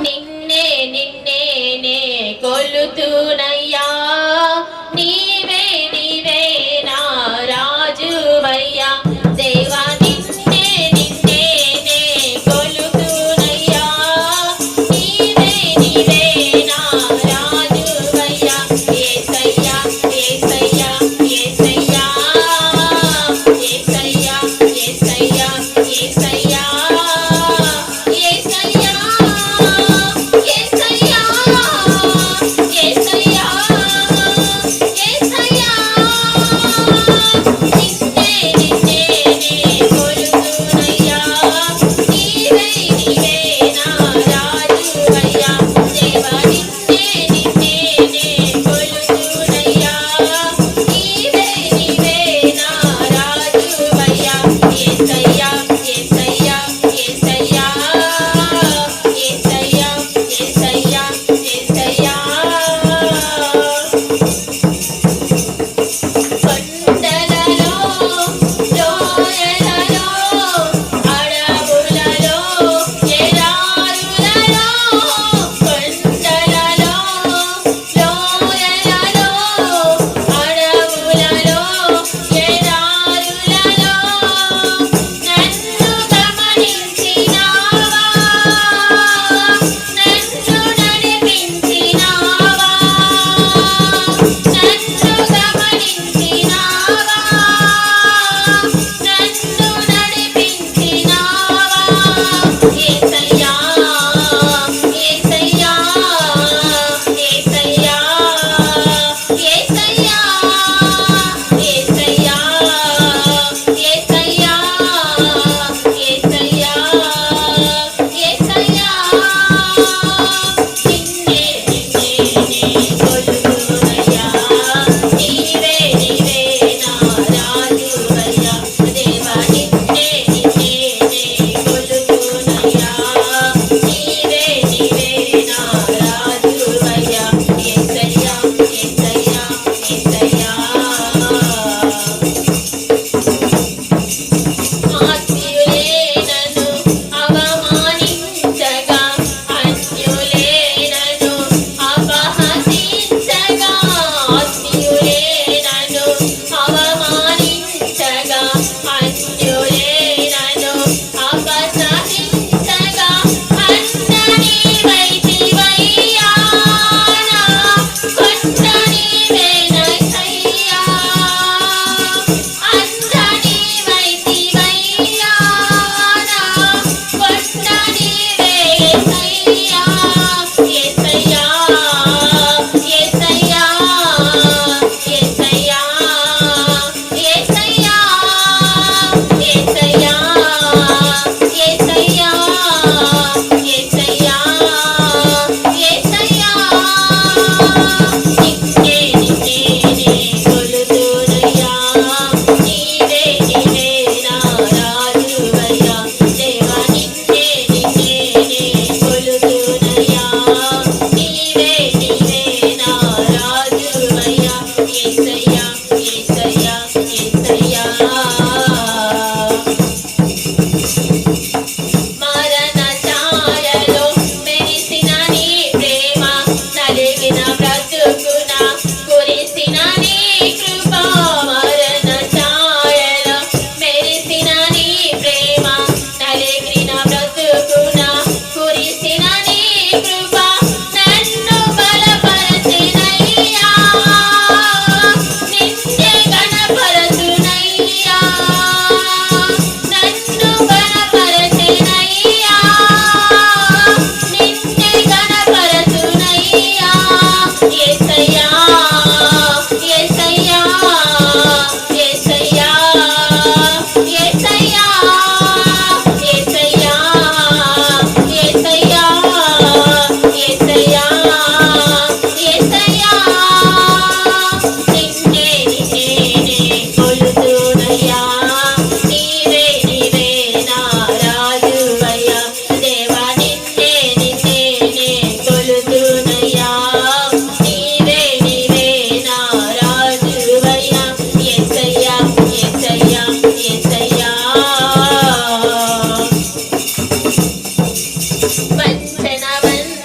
నిన్నే నిన్నే నే కొలుతునయ్యా నీవే నీవే నా రాజువయ్యా దేవా నిన్నే నిన్నే నే కొలుతునయ్యా నీవే నీవే నా రాజువయ్యా యేసయ్యా యేసయ్యా యేసయ్యా యేసయ్యా యేసయ్యా యేసయ్యా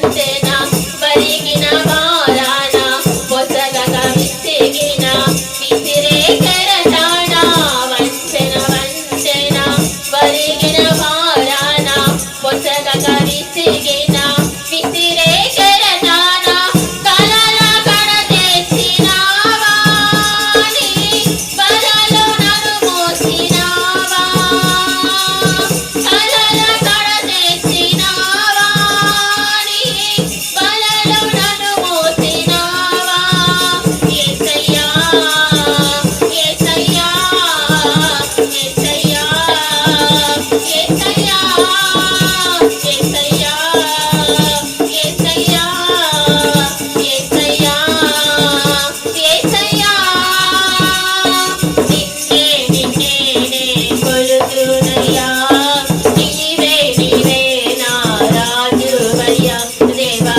వంతెన వరిగిన వారాన పొసగక విసిగిన విసిరే కెరటాన వంతెన వంతెన వరిగిన వారాన పొసగక విసిగిన విసిరే కెరటాన కలల కడ తెచ్చినావా నీ బలలో నన్ను మోసినావా కలల కడ తెచ్చినావా నీ బలలో నన్ను మోసినావా యేసయ్యా యేసయ్యా యేసయ్యా యేసయ్యా యేసయ్యా యేసయ్యా యేసయ్యా యేసయ్యా నిన్నే నిన్నే నే కొలుతునయ్యా నీవే నీవే నా రాజువయ్యా దేవా